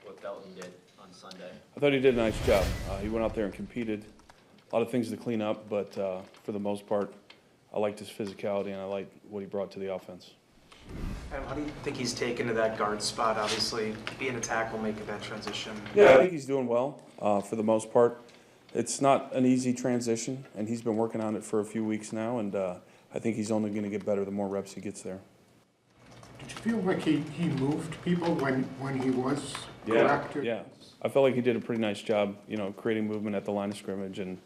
what Belton did on Sunday? I thought he did a nice job. He went out there and competed. A lot of things to clean up, but for the most part, I liked his physicality and I liked what he brought to the offense. How do you think he's taken to that guard spot? Obviously, being a tackle, making that transition. Yeah, I think he's doing well for the most part. It's not an easy transition, and he's been working on it for a few weeks now, and I think he's only going to get better the more reps he gets there. Did you feel like he moved people when he was correct? Yeah. I felt like he did a pretty nice job, creating movement at the line of scrimmage and,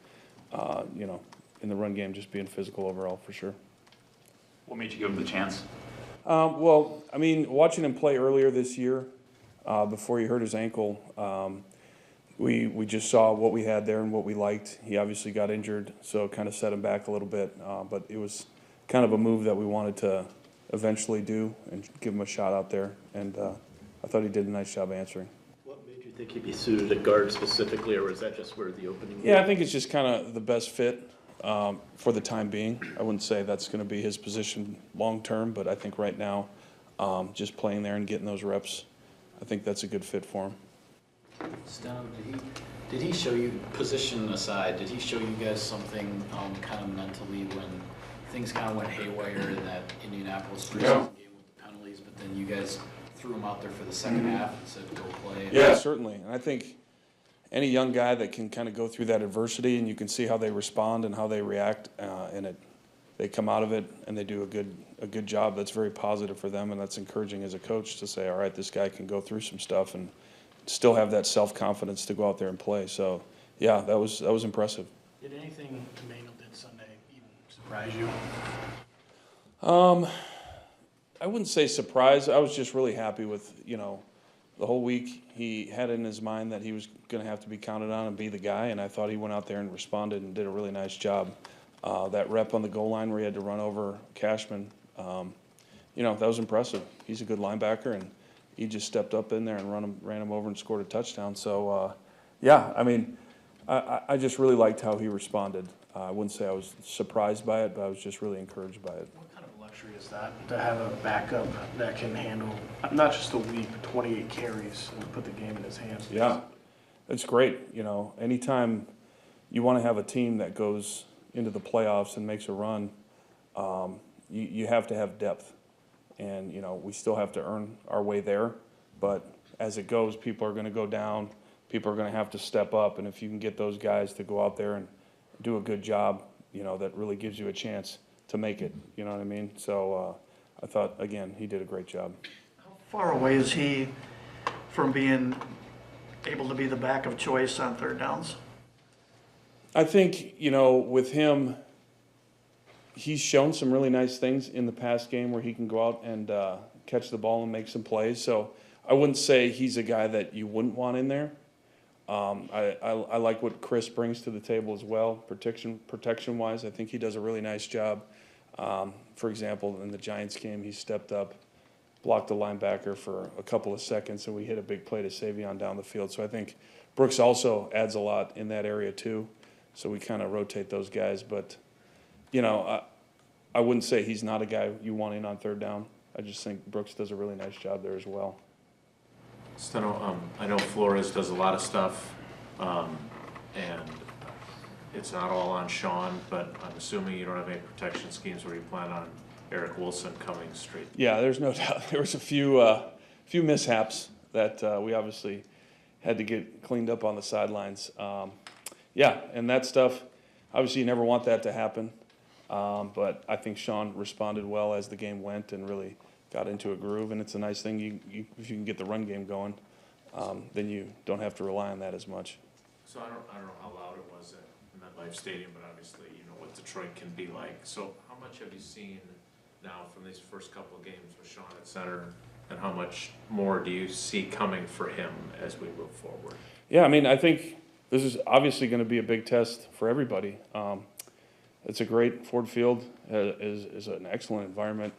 in the run game, just being physical overall for sure. What made you give him the chance? Well, I mean, watching him play earlier this year, before he hurt his ankle, we just saw what we had there and what we liked. He obviously got injured, so it kind of set him back a little bit. But it was kind of a move that we wanted to eventually do and give him a shot out there. And I thought he did a nice job answering. What made you think he'd be suited at guard specifically, or was that just where the opening was? Yeah, I think it's just kind of the best fit for the time being. I wouldn't say that's going to be his position long term, but I think right now, just playing there and getting those reps, I think that's a good fit for him. Stone, did he show you, position aside, did he show you guys something kind of mentally when things kind of went haywire in that Indianapolis preseason game with the penalties, but then you guys threw him out there for the second half and said, go play? Yeah, certainly. And I think any young guy that can kind of go through that adversity and you can see how they respond and how they react, they come out of it and they do a good job. That's very positive for them, and that's encouraging as a coach to say, all right, this guy can go through some stuff and still have that self-confidence to go out there and play. So, yeah, that was impressive. Did anything Emmanuel did Sunday even surprise you? I wouldn't say surprised. I was just really happy with, the whole week he had in his mind that he was going to have to be counted on and be the guy, and I thought he went out there and responded and did a really nice job. That rep on the goal line where he had to run over Cashman, that was impressive. He's a good linebacker, and he just stepped up in there and ran him over and scored a touchdown. So, I just really liked how he responded. I wouldn't say I was surprised by it, but I was just really encouraged by it. What kind of luxury is that, to have a backup that can handle not just a week, but 28 carries and put the game in his hands? Yeah, it's great. Anytime you want to have a team that goes into the playoffs and makes a run, you have to have depth. And, we still have to earn our way there. But as it goes, people are going to go down. People are going to have to step up. And if you can get those guys to go out there and do a good job, that really gives you a chance to make it. You know what I mean? So I thought, again, he did a great job. How far away is he from being able to be the back of choice on third downs? I think, with him, he's shown some really nice things in the past game where he can go out and catch the ball and make some plays. So I wouldn't say he's a guy that you wouldn't want in there. I like what Chris brings to the table as well, protection-wise. I think he does a really nice job. For example, in the Giants game, he stepped up, blocked the linebacker for a couple of seconds, and we hit a big play to Savion down the field. So I think Brooks also adds a lot in that area too. So we kind of rotate those guys. But, I wouldn't say he's not a guy you want in on third down. I just think Brooks does a really nice job there as well. Steno, I know Flores does a lot of stuff, and it's not all on Sean, but I'm assuming you don't have any protection schemes where you plan on Eric Wilson coming straight. Yeah, there's no doubt. There was a few mishaps that we obviously had to get cleaned up on the sidelines. And that stuff, obviously you never want that to happen. But I think Sean responded well as the game went and really got into a groove. And it's a nice thing if you can get the run game going, then you don't have to rely on that as much. So I don't know how loud it was in MetLife Stadium, but obviously you know what Detroit can be like. So how much have you seen now from these first couple of games with Sean at center, and how much more do you see coming for him as we move forward? Yeah, I think this is obviously going to be a big test for everybody. It's a great Ford Field is an excellent environment.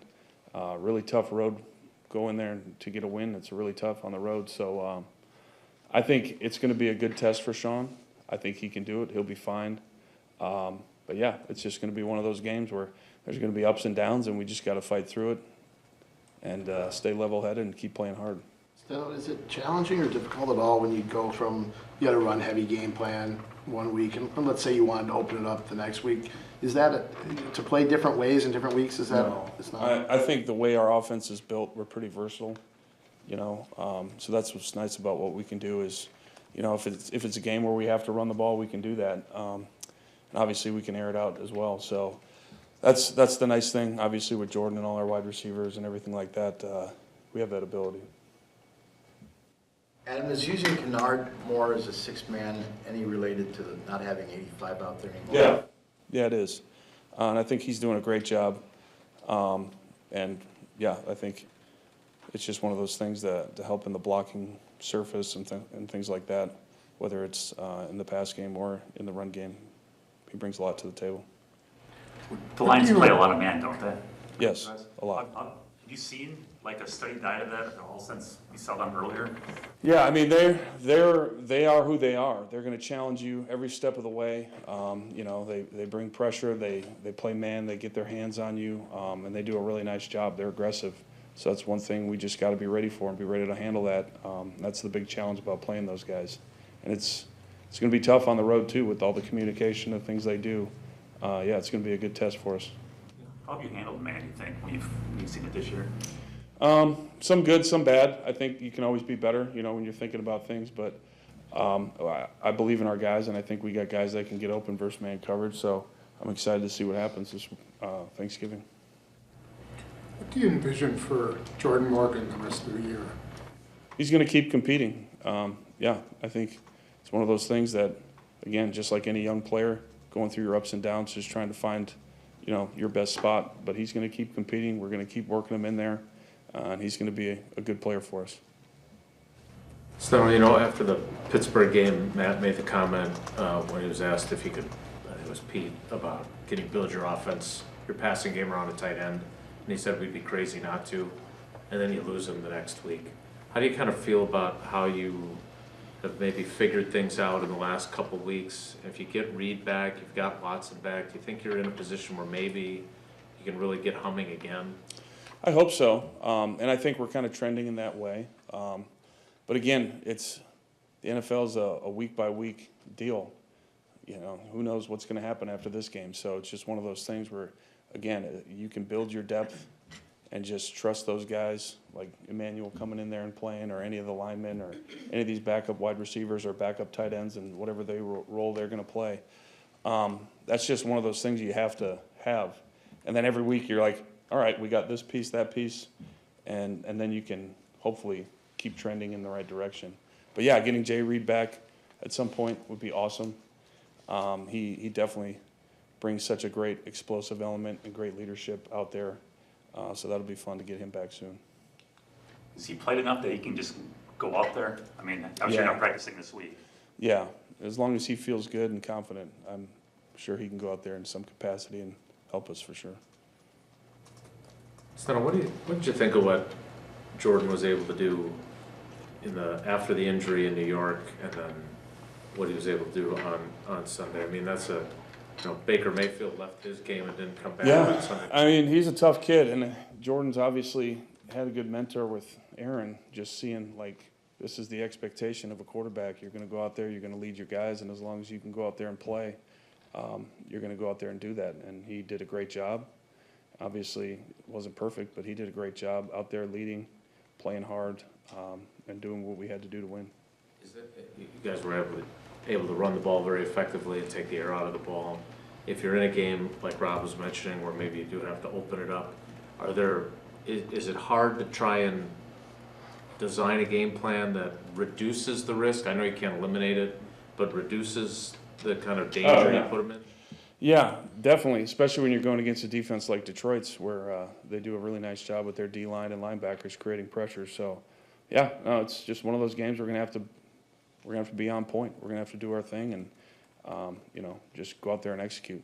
Really tough road. Go in there to get a win. It's really tough on the road. So I think it's going to be a good test for Sean. I think he can do it. He'll be fine. But yeah, it's just going to be one of those games where there's going to be ups and downs, and we just got to fight through it and stay level-headed and keep playing hard. So is it challenging or difficult at all when you go from, you got to run heavy game plan one week, and let's say you wanted to open it up the next week? Is that to play different ways in different weeks? Is that? No. It's not. I think the way our offense is built, we're pretty versatile, you know. So that's what's nice about what we can do is, you know, if it's a game where we have to run the ball, we can do that. And obviously we can air it out as well. So that's the nice thing. Obviously with Jordan and all our wide receivers and everything like that, we have that ability. Adam, is using Kennard more as a six-man any related to not having 85 out there anymore? Yeah, it is. And I think he's doing a great job. And yeah, I think it's just one of those things that to help in the blocking surface and things like that, whether it's in the pass game or in the run game. He brings a lot to the table. The Lions play a lot of man, don't they? Yes, a lot. Have you seen like a study diet of that at all since you saw them earlier? Yeah, I mean they are who they are. They're going to challenge you every step of the way. You know, they bring pressure. They play man. They get their hands on you, and they do a really nice job. They're aggressive. So that's one thing we just got to be ready for and be ready to handle that. That's the big challenge about playing those guys, and it's going to be tough on the road too with all the communication and things they do. Yeah, it's going to be a good test for us. How have you handled man, you think, when you've seen it this year? Some good, some bad. I think you can always be better, you know, when you're thinking about things. But I believe in our guys, and I think we got guys that can get open versus man coverage. So I'm excited to see what happens this Thanksgiving. What do you envision for Jordan Morgan the rest of the year? He's going to keep competing. Yeah, I think it's one of those things that, again, just like any young player, going through your ups and downs, just trying to find, you know, your best spot. But he's going to keep competing. We're going to keep working him in there. And he's going to be a good player for us. So, you know, after the Pittsburgh game, Matt made the comment when he was asked if he could, I think it was Pete, about can you build your offense, your passing game around a tight end? And he said we'd be crazy not to. And then you lose him the next week. How do you kind of feel about how you have maybe figured things out in the last couple weeks? If you get Reed back, you've got Watson back, do you think you're in a position where maybe you can really get humming again? I hope so, and I think we're kind of trending in that way. But again, the NFL is a week-by-week deal. You know, who knows what's going to happen after this game? So it's just one of those things where, again, you can build your depth and just trust those guys, like Emmanuel coming in there and playing, or any of the linemen, or any of these backup wide receivers or backup tight ends, and whatever they role they're going to play. That's just one of those things you have to have. And then every week you're like, all right, we got this piece, that piece, and then you can hopefully keep trending in the right direction. But yeah, getting Jay Reed back at some point would be awesome. He definitely brings such a great explosive element and great leadership out there. So that'll be fun to get him back soon. Is he played enough that he can just go out there? I mean, I'm sure you're not practicing this week. Yeah, as long as he feels good and confident, I'm sure he can go out there in some capacity and help us for sure. Steno, what did you think of what Jordan was able to do after the injury in New York, and then what he was able to do on Sunday? I mean, that's Baker Mayfield left his game and didn't come back on Sunday. I mean, he's a tough kid, and Jordan's obviously had a good mentor with Aaron, just seeing, like, this is the expectation of a quarterback. You're going to go out there, you're going to lead your guys, and as long as you can go out there and play, you're going to go out there and do that. And he did a great job. Obviously, it wasn't perfect, but he did a great job out there leading, playing hard, and doing what we had to do to win. You guys were able to run the ball very effectively and take the air out of the ball. If you're in a game like Rob was mentioning, where maybe you do have to open it up, is it hard to try and design a game plan that reduces the risk? I know you can't eliminate it, but reduces the kind of danger you put them in? Yeah, definitely, especially when you're going against a defense like Detroit's, where they do a really nice job with their D-line and linebackers creating pressure. So, yeah, no, it's just one of those games we're gonna have to be on point. We're gonna have to do our thing and just go out there and execute.